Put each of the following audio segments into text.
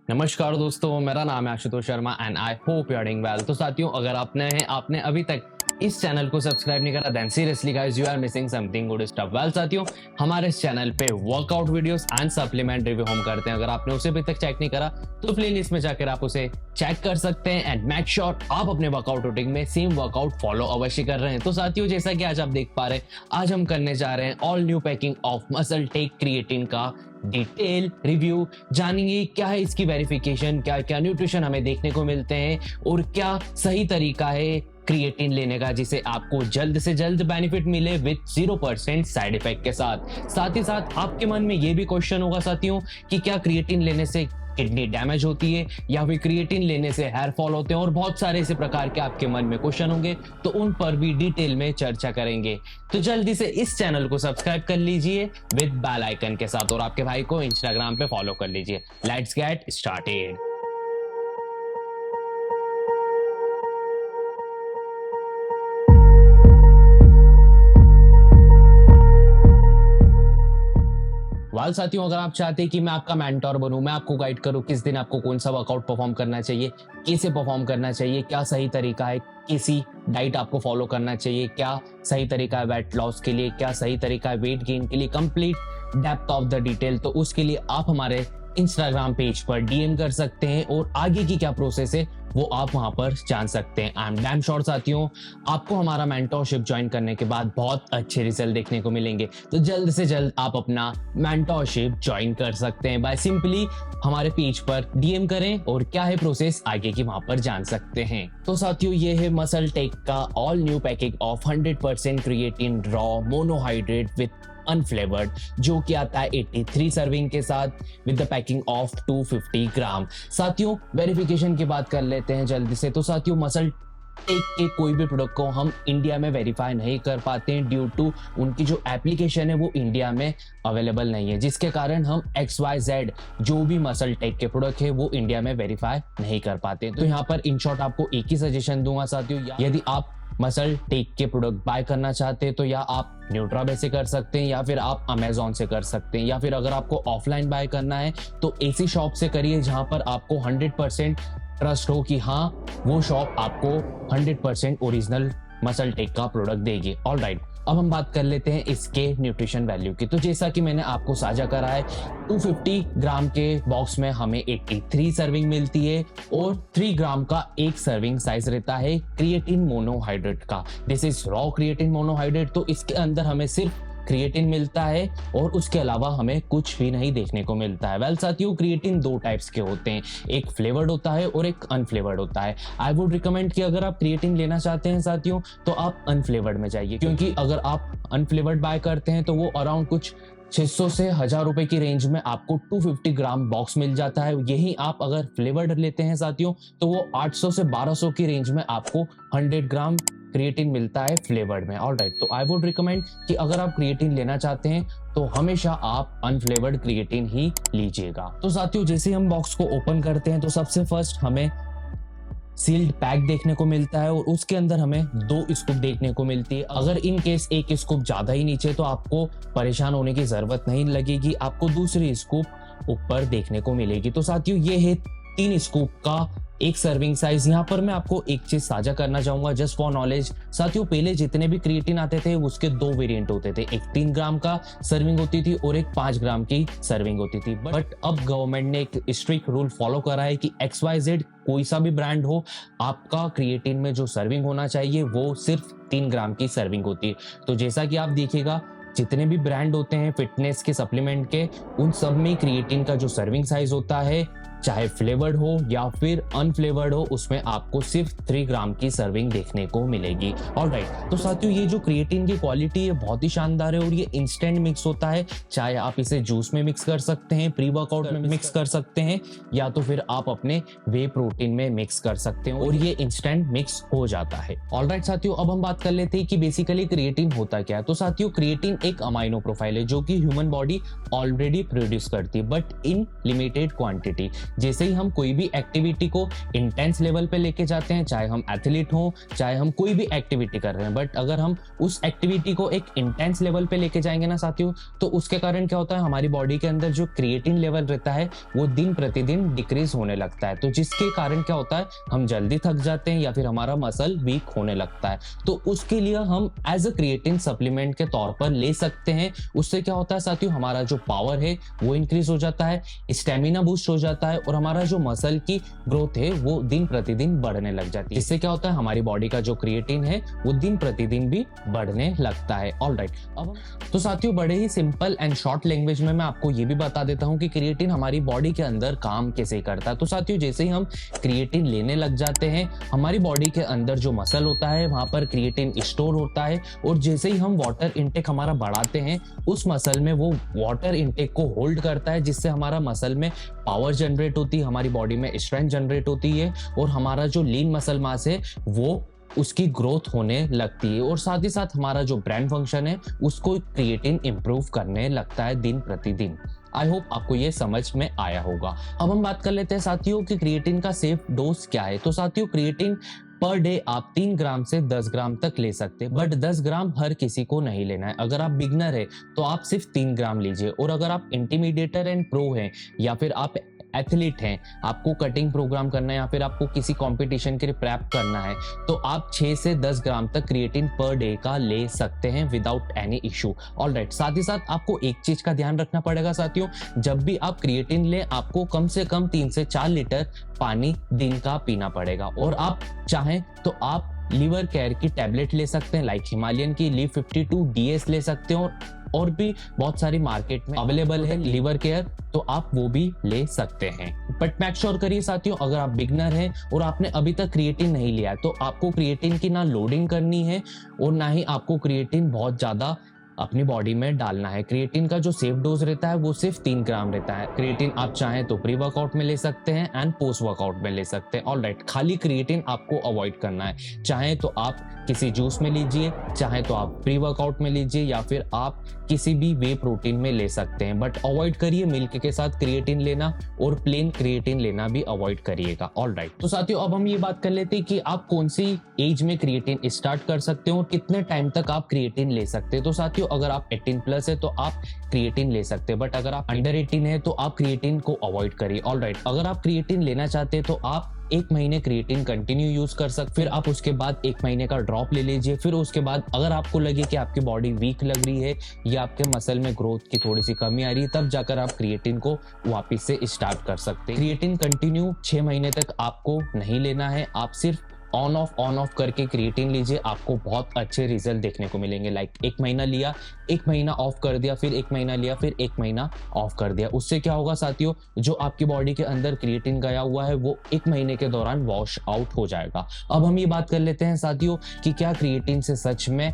नमस्कार दोस्तों, मेरा नाम है Ashutosh Sharma and I hope you are doing well. तो साथियों, अगर आप नए हैं, आपने अभी तक इस चैनल को सब्सक्राइब नहीं करा, then seriously guys you are missing something good stuff. Well साथियों, हमारे इस चैनल पे workout videos and supplement review हम करते हैं। अगर आपने उसे अभी तक चेक नहीं करा तो प्लेलिस्ट में जाकर आप उसे चेक कर सकते हैं एंड मेक श्योर आप अपने वर्कआउट रूटीन में सेम वर्कआउट फॉलो अवश्य कर रहे हैं। तो साथियों, जैसा कि आज आप देख पा रहे हैं, आज हम करने जा रहे हैं all new packing of MuscleTech creatine का डिटेल रिव्यू। जानेंगे क्या है इसकी वेरिफिकेशन, क्या क्या न्यूट्रिशन हमें देखने को मिलते हैं और क्या सही तरीका है क्रिएटिन लेने का जिसे आपको जल्द से जल्द बेनिफिट मिले विद 0% साइड इफेक्ट के साथ ही साथ आपके मन में ये भी क्वेश्चन होगा साथियों कि क्या क्रिएटिन लेने से किडनी डैमेज होती है या फिर क्रिएटिन लेने से हेयर फॉल होते हैं, और बहुत सारे ऐसे प्रकार के आपके मन में क्वेश्चन होंगे, तो उन पर भी डिटेल में चर्चा करेंगे। तो जल्दी से इस चैनल को सब्सक्राइब कर लीजिए विद बेल आइकन के साथ और आपके भाई को इंस्टाग्राम पे फॉलो कर लीजिए। Let's get started. वाल साथियों, अगर आप चाहते हैं कि मैं आपका मेंटोर बनूं, मैं आपको गाइड करूं किस दिन आपको कौन सा वर्कआउट परफॉर्म करना चाहिए, कैसे परफॉर्म करना चाहिए, क्या सही तरीका है, कैसी डाइट आपको फॉलो करना चाहिए, क्या सही तरीका है वेट लॉस के लिए, क्या सही तरीका है वेट गेन के लिए, complete depth of the detail, तो उसके लिए आप हमारे इंस्टाग्राम पेज पर डीएम कर सकते हैं और आगे की क्या प्रोसेस है वो आप वहां पर जान सकते हैं। आई एम डैम श्योर साथियों, आपको हमारा मेंटोरशिप ज्वाइन करने के बाद बहुत अच्छे रिजल्ट देखने को मिलेंगे। तो जल्द से जल्द आप अपना मेंटोरशिप ज्वाइन कर सकते हैं बाय सिंपली हमारे पेज पर डीएम करें और क्या है प्रोसेस आगे की वहां पर जान सकते हैं। तो साथियों, ये है मसल टेक का all new package of 100% creatine raw monohydrate with unflavoured, जो कि आता है 83 सर्विंग के साथ विद द पैकिंग ऑफ 250 ग्राम। साथियों, वेरिफिकेशन की बात कर लेते हैं जल्दी से। तो साथियों, मसल टेक के कोई भी प्रोडक्ट को हम इंडिया में वेरीफाई नहीं कर पाते हैं ड्यू टू उनकी जो एप्लीकेशन है वो इंडिया में अवेलेबल नहीं है, जिसके कारण हम XYZ जो भी मसल टेक के प्रोडक्ट है वो इंडिया में वेरीफाई नहीं कर पाते। तो यहाँ पर इन शॉर्ट आपको एक ही सजेशन दूंगा साथियों, यदि आप मसल टेक के प्रोडक्ट बाय करना चाहते हैं तो या आप न्यूट्राबे से कर सकते हैं या फिर आप अमेजोन से कर सकते हैं, या फिर अगर आपको ऑफलाइन बाय करना है तो ऐसी शॉप से करिए जहां पर आपको 100% ट्रस्ट हो कि हाँ वो शॉप आपको 100% ओरिजिनल मसल टेक का प्रोडक्ट देगी। ऑलराइट, अब हम बात कर लेते हैं इसके न्यूट्रिशन वैल्यू की। तो जैसा कि मैंने आपको साझा करा है, 250 ग्राम के बॉक्स में हमें 83 सर्विंग मिलती है और 3 ग्राम का एक सर्विंग साइज रहता है क्रिएटिन मोनोहाइड्रेट का। This is raw creatine monohydrate. तो इसके अंदर हमें सिर्फ क्रिएटिन मिलता है और उसके अलावा हमें कुछ भी नहीं देखने को मिलता है। वेल साथियों, क्रिएटिन दो टाइप्स के होते हैं, एक फ्लेवर्ड होता है और एक अनफ्लेवर्ड होता है। आई वुड रिकमेंड कि अगर आप क्रिएटिन लेना चाहते हैं साथियों तो आप अनफ्लेवर्ड में जाइए, क्योंकि अगर आप अनफ्लेवर्ड बाय करते हैं तो वो अराउंड कुछ 600 से 1000 रुपए की रेंज में आपको 250 ग्राम बॉक्स मिल जाता है। यही आप अगर फ्लेवर्ड लेते हैं साथियों तो वो 800 से 1200 की रेंज में आपको 100 ग्राम क्रिएटिन मिलता है फ्लेवर्ड में। ऑलराइट, तो आई वुड रिकमेंड कि अगर आप क्रिएटिन लेना चाहते हैं तो हमेशा आप अनफ्लेवर्ड क्रिएटिन ही लीजिएगा। तो साथियों, जैसे हम बॉक्स को ओपन करते हैं तो सबसे फर्स्ट हमें सील्ड पैक देखने को मिलता है और उसके अंदर हमें 2 स्कूप देखने को मिलती है। अगर इन केस एक स्कूप ज्यादा ही नीचे तो आपको परेशान होने की जरूरत नहीं लगेगी, आपको दूसरी स्कूप ऊपर देखने को मिलेगी। तो साथियों, ये है 3 स्कूप का एक सर्विंग साइज। यहाँ पर मैं आपको एक चीज साझा करना चाहूंगा जस्ट फॉर नॉलेज। साथियों, पहले जितने भी क्रिएटिन आते थे उसके 2 वेरिएंट होते थे, एक 3 ग्राम का सर्विंग होती थी और एक 5 ग्राम की सर्विंग होती थी। बट अब गवर्नमेंट ने एक स्ट्रिक्ट रूल फॉलो करा है कि XYZ कोई सा भी ब्रांड हो, आपका क्रिएटिन में जो सर्विंग होना चाहिए वो सिर्फ 3 ग्राम की सर्विंग होती है। तो जैसा कि आप देखिएगा, जितने भी ब्रांड होते हैं फिटनेस के सप्लीमेंट के, उन सब में क्रिएटिन का जो सर्विंग साइज होता है, चाहे फ्लेवर्ड हो या फिर अनफ्लेवर्ड हो, उसमें आपको सिर्फ 3 ग्राम की सर्विंग देखने को मिलेगी। ऑलराइट, तो साथियों, ये जो क्रिएटिन की क्वालिटी है बहुत ही शानदार है और ये इंस्टेंट मिक्स होता है। चाहे आप इसे जूस में मिक्स कर सकते हैं, प्री वर्कआउट में मिक्स कर सकते हैं, या तो फिर आप अपने वे प्रोटीन में मिक्स कर सकते हैं और ये इंस्टेंट मिक्स हो जाता है। ऑलराइट साथियों, अब हम बात कर लेते हैं कि बेसिकली क्रिएटिन होता क्या है। तो साथियों, क्रिएटिन एक अमाइनो प्रोफाइल है जो कि ह्यूमन बॉडी ऑलरेडी प्रोड्यूस करती है बट इन लिमिटेड क्वांटिटी। जैसे ही हम कोई भी एक्टिविटी को इंटेंस लेवल पे लेके जाते हैं, चाहे हम एथलीट हों, चाहे हम कोई भी एक्टिविटी कर रहे हैं, बट अगर हम उस एक्टिविटी को एक इंटेंस लेवल पे लेके जाएंगे ना साथियों, तो उसके कारण क्या होता है, हमारी बॉडी के अंदर जो क्रिएटिन लेवल रहता है वो दिन प्रतिदिन डिक्रीज होने लगता है। तो जिसके कारण क्या होता है, हम जल्दी थक जाते हैं या फिर हमारा मसल वीक होने लगता है। तो उसके लिए हम एज अ क्रिएटिन सप्लीमेंट के तौर पर ले सकते हैं। उससे क्या होता है साथियों, हमारा जो पावर है वो इंक्रीज हो जाता है, स्टेमिना बूस्ट हो जाता है और हमारा जो मसल की ग्रोथ है वो दिन प्रतिदिन बढ़ने लग जाती है। इससे क्या होता है, हमारी बॉडी का जो क्रिएटिन है वो दिन प्रतिदिन भी बढ़ने लगता है। ऑलराइट, अब तो साथियों बड़े ही सिंपल एंड शॉर्ट लैंग्वेज में मैं आपको ये भी बता देता हूँ कि क्रिएटिन हमारी बॉडी के अंदर काम कैसे करता है। तो साथियों जैसे ही हम क्रिएटिन लेने लग जाते हैं, हमारी बॉडी के अंदर जो मसल होता है वहां पर क्रिएटिन स्टोर होता है और जैसे ही हम वाटर इनटेक हमारा बढ़ाते हैं, उस मसल में वो वाटर इनटेक को होल्ड करता है, जिससे हमारा मसल में पावर जनरेट होती है, हमारी बॉडी में स्ट्रेंथ जनरेट होती है और हमारा जो लीन मसल मास है वो उसकी ग्रोथ होने लगती है और साथ ही साथ हमारा जो ब्रेन फंक्शन है उसको क्रिएटिन इंप्रूव करने लगता है दिन प्रतिदिन। आई होप आपको ये समझ में आया होगा। अब हम बात कर लेते हैं साथियों कि क्रिएटिन का सेफ डोज क्या है। तो साथियों क्रिएटिन पर डे आप 3 ग्राम से 10 ग्राम तक ले सकते हैं, बट 10 ग्राम हर किसी को नहीं लेना है। अगर आप बिगनर है तो आप सिर्फ 3 ग्राम लीजिए और अगर आप इंटरमीडिएटर एंड प्रो हैं या फिर आप एथलीट हैं, आपको कटिंग प्रोग्राम करना है या फिर आपको किसी कंपटीशन के लिए प्रेप करना है, तो आप 6 से 10 ग्राम तक क्रिएटिन पर डे का ले सकते हैं विदाउट एनी इशू। ऑलराइट, साथ ही साथ आपको एक चीज का ध्यान रखना पड़ेगा साथियों, जब भी आप क्रिएटिन लें आपको कम से कम 3 से 4 लीटर पानी दिन का पीना पड़ेगा और आप चाहें तो आप लीवर केयर की टैबलेट ले सकते हैं, लाइक हिमालयन की लीव 52 DS ले सकते हैं और भी बहुत सारी मार्केट में अवेलेबल है लीवर केयर, तो आप वो भी ले सकते हैं। बट मेक श्योर करिए साथियों, अगर आप बिगनर हैं और आपने अभी तक क्रिएटिन नहीं लिया है तो आपको क्रिएटिन की ना लोडिंग करनी है और ना ही आपको क्रिएटिन बहुत ज्यादा अपनी बॉडी में डालना है। क्रिएटिन का जो सेफ डोज रहता है वो सिर्फ 3 ग्राम रहता है। क्रिएटिन आप चाहें तो प्री वर्कआउट में ले सकते हैं एंड पोस्ट वर्कआउट में ले सकते हैं। ऑलराइट, खाली क्रिएटिन आपको अवॉइड करना है। चाहे तो आप किसी जूस में लीजिए, चाहे तो आप प्री वर्कआउट में लीजिए या फिर आप किसी भी वे प्रोटीन में ले सकते हैं, बट अवॉइड करिए मिल्क के साथ क्रिएटिन लेना और प्लेन क्रिएटिन लेना भी अवॉइड करिएगा। ऑलराइट, तो साथियों अब हम ये बात कर लेते हैं कि आप कौन सी एज में क्रिएटिन स्टार्ट कर सकते हो और कितने टाइम तक आप क्रिएटिन ले सकते हैं। तो साथियों अगर आप 18 प्लस है तो आप क्रिएटिन ले सकते हैं, बट अगर आप अंडर 18 है तो आप क्रिएटिन को अवॉइड करिए। ऑलराइट, अगर आप क्रिएटिन लेना चाहते हैं तो आप 1 महीने क्रिएटिन कंटिन्यू यूज कर सकते, फिर आप उसके बाद 1 महीने का ड्रॉप ले लीजिए। फिर उसके बाद अगर आपको लगे कि आपकी बॉडी वीक लग रही है या आपके मसल में ग्रोथ की थोड़ी सी कमी आ रही है, तब जाकर आप क्रिएटिन को वापस से स्टार्ट कर सकते हैं। क्रिएटिन कंटिन्यू 6 महीने तक आपको नहीं लेना है, आप सिर्फ ऑन ऑफ करके क्रिएटिन लीजिए, आपको बहुत अच्छे रिजल्ट देखने को मिलेंगे। लाइक 1 महीना लिया, 1 महीना ऑफ कर दिया, फिर 1 महीना लिया, फिर 1 महीना ऑफ कर दिया। उससे क्या होगा साथियों, जो आपकी बॉडी के अंदर क्रिएटिन गया हुआ है वो 1 महीने के दौरान वॉश आउट हो जाएगा। अब हम ये बात कर लेते हैं साथियों कि क्या क्रिएटिन से सच में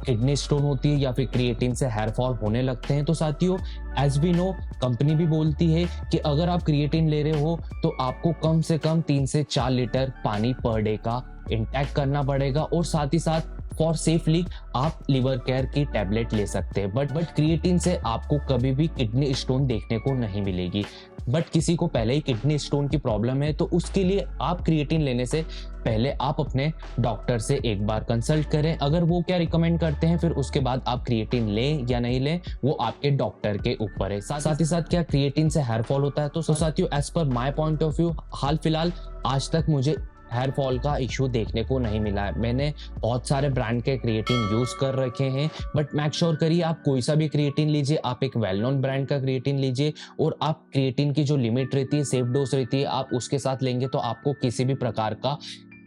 किडनी स्टोन होती है या फिर क्रिएटिन से हेयर फॉल होने लगते हैं। तो साथियों एज वी नो, कंपनी भी बोलती है कि अगर आप क्रिएटिन ले रहे हो तो आपको कम से कम 3 से 4 लीटर पानी पर डे का इंटेक करना पड़ेगा और साथ ही साथ फॉर सेफली आप लीवर केयर की टैबलेट ले सकते हैं। बट क्रिएटिन से आपको कभी भी किडनी स्टोन देखने को नहीं मिलेगी। बट किसी को पहले ही किडनी स्टोन की प्रॉब्लम है तो उसके लिए आप क्रिएटिन लेने से पहले आप अपने डॉक्टर से एक बार कंसल्ट करें। अगर वो क्या रिकमेंड करते हैं फिर उसके बाद आप क्रिएटिन लें या नहीं लें वो आपके डॉक्टर के ऊपर है। साथ ही साथ क्या क्रिएटिन से हेयर फॉल होता है? तो साथियों एज पर माय पॉइंट ऑफ व्यू हाल फिलहाल आज तक मुझे हेयर फॉल का इशू देखने को नहीं मिला है। मैंने बहुत सारे ब्रांड के क्रिएटिन यूज कर रखे हैं, बट मेक श्योर करिए आप कोई सा भी क्रिएटिन लीजिए, आप एक वेल नोन ब्रांड का क्रिएटिन लीजिए और आप क्रिएटिन की जो लिमिट रहती है, सेफ डोज रहती है, आप उसके साथ लेंगे तो आपको किसी भी प्रकार का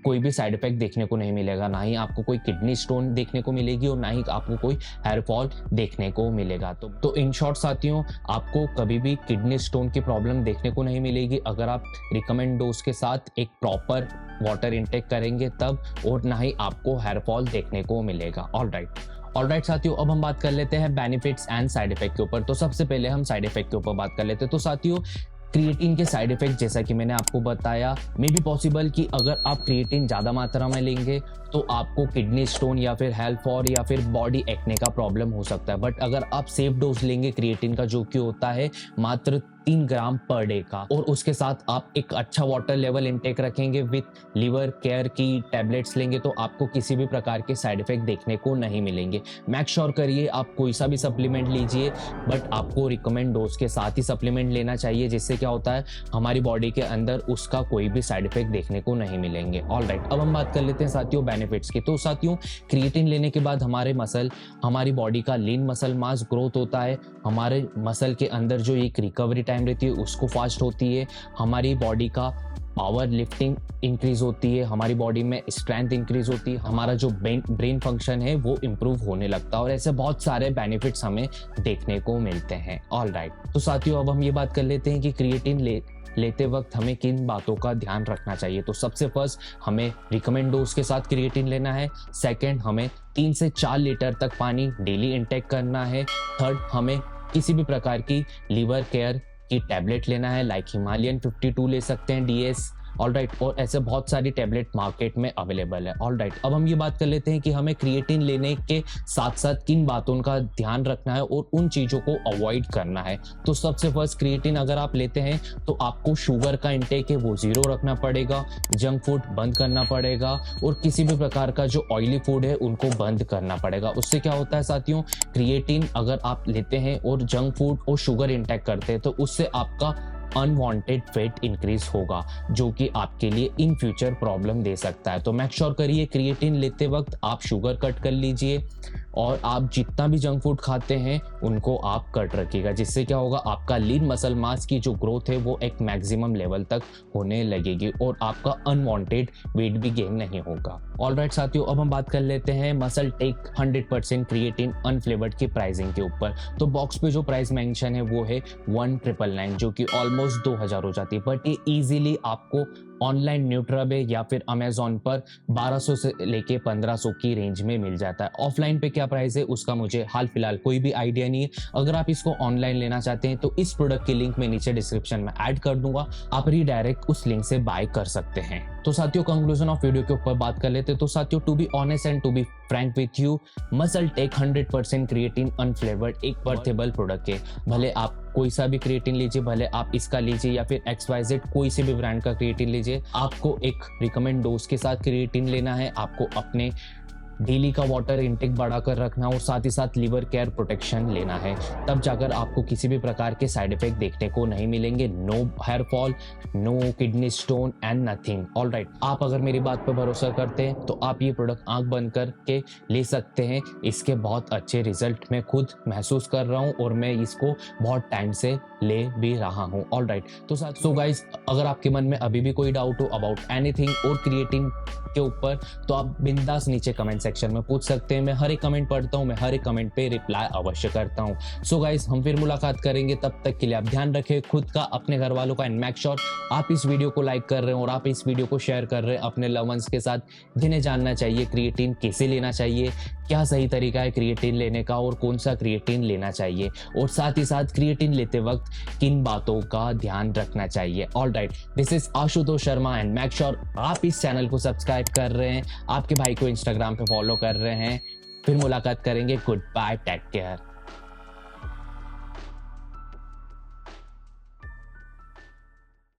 कोई भी साइड इफेक्ट देखने को नहीं मिलेगा। ना ही आपको कोई किडनी स्टोन देखने को मिलेगी और ना ही आपको कोई हेयर फॉल देखने को मिलेगा। तो इन शॉर्ट साथियों, आपको कभी भी किडनी स्टोन की प्रॉब्लम देखने को नहीं मिलेगी अगर आप रिकमेंड डोज के साथ एक प्रॉपर वाटर इंटेक करेंगे तब, और ना ही आपको हेयर फॉल देखने को मिलेगा। ऑलराइट साथियों, अब हम बात कर लेते हैं बेनिफिट्स एंड साइड इफेक्ट के ऊपर। तो सबसे पहले हम साइड इफेक्ट के ऊपर बात कर लेते हैं। तो साथियों क्रिएटिन के साइड इफेक्ट जैसा कि मैंने आपको बताया, मे बी पॉसिबल कि अगर आप क्रिएटिन ज़्यादा मात्रा में लेंगे तो आपको किडनी स्टोन या फिर हेयर फॉल या फिर बॉडी एक्ने का प्रॉब्लम हो सकता है। बट अगर आप सेफ डोज लेंगे क्रिएटिन का, जो कि होता है मात्र 18 ग्राम पर डे का, और उसके साथ आप एक अच्छा वाटर लेवल इंटेक रखेंगे विथ लिवर केयर की टैबलेट्स लेंगे तो आपको किसी भी प्रकार के साइड इफेक्ट देखने को नहीं मिलेंगे। मेक श्योर करिए आप कोई सा भी सप्लीमेंट लीजिए, बट आपको रिकमेंड डोज के साथ ही सप्लीमेंट लेना चाहिए, जिससे क्या होता है हमारी बॉडी के अंदर उसका कोई भी साइड इफेक्ट देखने को नहीं मिलेंगे। ऑलराइट, अब हम बात कर लेते हैं साथियों बेनिफिट्स की। तो साथियों, क्रिएटिन लेने के बाद हमारी बॉडी का लीन मसल मास ग्रोथ होता है, हमारे मसल के अंदर जो एक रिकवरी टाइम रहती है उसको फास्ट होती है, हमारी बॉडी का पावर लिफ्टिंग इंक्रीज होती है, हमारी बॉडी में स्ट्रेंथ इंक्रीज होती है, हमारा जो ब्रेन फंक्शन है वो इम्प्रूव होने लगता है, और ऐसे बहुत सारे बेनिफिट्स हमें देखने को मिलते हैं। ऑलराइट, तो साथियों अब हम ये बात कर लेते हैं कि क्रिएटिन लेते वक्त हमें किन बातों का ध्यान रखना चाहिए। तो सबसे फर्स्ट, हमें रिकमेंड डोज के साथ क्रिएटिन लेना है। सेकंड, हमें 3 से 4 लीटर तक पानी डेली इंटेक करना है। थर्ड, हमें किसी भी प्रकार की लीवर केयर की टैबलेट लेना है, लाइक हिमालयन 52 ले सकते हैं DS। ऑलराइट, और ऐसे बहुत सारी टैबलेट मार्केट में अवेलेबल है। ऑलराइट, अब हम ये बात कर लेते हैं कि हमें क्रिएटिन लेने के साथ साथ किन बातों का ध्यान रखना है और उन चीज़ों को अवॉइड करना है। तो सबसे फर्स्ट, क्रिएटिन अगर आप लेते हैं तो आपको शुगर का इंटेक है वो 0 रखना पड़ेगा, जंक फूड बंद करना पड़ेगा, और किसी भी प्रकार का जो ऑयली फूड है उनको बंद करना पड़ेगा। उससे क्या होता है साथियों, क्रिएटिन अगर आप लेते हैं और जंक फूड और शुगर इंटेक करते हैं तो उससे आपका अनवांटेड वेट इंक्रीज होगा, जो कि आपके लिए इन फ्यूचर प्रॉब्लम दे सकता है। तो मेक श्योर करिए क्रिएटिन लेते वक्त आप शुगर कट कर लीजिए, और आप जितना भी जंक फूड खाते हैं उनको आप कट रखिएगा, जिससे क्या होगा आपका लीन मसल मास की जो ग्रोथ है वो एक मैक्सिमम लेवल तक होने लगेगी और आपका अनवांटेड वेट भी गेन नहीं होगा। ऑलराइट साथियों, अब हम बात कर लेते हैं मसल टेक 100% क्रिएटिन अनफ्लेवर्ड की प्राइसिंग के ऊपर। तो बॉक्स पे जो प्राइस मेंशन है वो है 1999, जो कि ऑलमोस्ट 2000 हो जाती है, बट ये इजीली आपको ऑनलाइन न्यूट्राबे या फिर अमेजोन पर 1200 से लेके 1500 की रेंज में मिल जाता है। ऑफलाइन पे क्या प्राइस है उसका मुझे हाल फिलहाल कोई भी आइडिया नहीं है। अगर आप इसको ऑनलाइन लेना चाहते हैं तो इस प्रोडक्ट की लिंक मैं नीचे डिस्क्रिप्शन में ऐड कर दूंगा, आप रीडायरेक्ट उस लिंक से बाय कर सकते हैं। तो साथियों, कंक्लूजन ऑफ वीडियो के ऊपर बात कर लेते हैं। तो साथियों, to be honest and to be frank with you, MuscleTech 100% creatine unflavoured एक बर्थेबल प्रोडक्ट है। भले आप कोई सा भी क्रिएटिन लीजिए, भले आप इसका लीजिए या फिर XYZ कोई से भी ब्रांड का क्रिएटिन लीजिए, आपको एक रिकमेंड डोज के साथ क्रिएटिन लेना है, आपको अपने डेली का वाटर इंटेक बढ़ाकर रखना और साथ ही साथ लिवर केयर प्रोटेक्शन लेना है, तब जाकर आपको किसी भी प्रकार के साइड इफेक्ट देखने को नहीं मिलेंगे। No hair fall, no kidney stone and nothing. Alright, आप अगर मेरी बात पर भरोसा करते हैं तो आप ये प्रोडक्ट आंख बंद करके ले सकते हैं। इसके बहुत अच्छे रिजल्ट मैं खुद महसूस कर रहा हूँ और मैं इसको बहुत टाइम से ले भी रहा हूँ। ऑलराइट, तो गाइस, अगर आपके मन में अभी भी कोई डाउट हो अबाउट एनीथिंग और क्रिएटिन के ऊपर तो आप बिंदास नीचे कमेंट सेक्शन में पूछ सकते हैं। मैं हर एक कमेंट पढ़ता हूं, मैं हर एक कमेंट पे रिप्लाई अवश्य करता हूं। सो गाइस, हम फिर मुलाकात करेंगे, तब तक के लिए आप ध्यान रखें खुद का, अपने घर वालों का, एंड मेक श्योर आप इस वीडियो को लाइक कर रहे हैं और आप इस वीडियो को शेयर कर रहे हैं अपने लव वंस के साथ, जिन्हें जानना चाहिए क्रिएटिन कैसे लेना चाहिए, क्या सही तरीका है क्रिएटिन लेने का और कौन सा क्रिएटिन लेना चाहिए, और साथ ही साथ क्रिएटिन लेते वक्त किन बातों का ध्यान रखना चाहिए। Alright, this is Ashutosh Sharma and make sure आप इस चैनल को सब्सक्राइब कर रहे हैं, आपके भाई को इंस्टाग्राम पे फॉलो कर रहे हैं। फिर मुलाकात करेंगे। Goodbye, take care.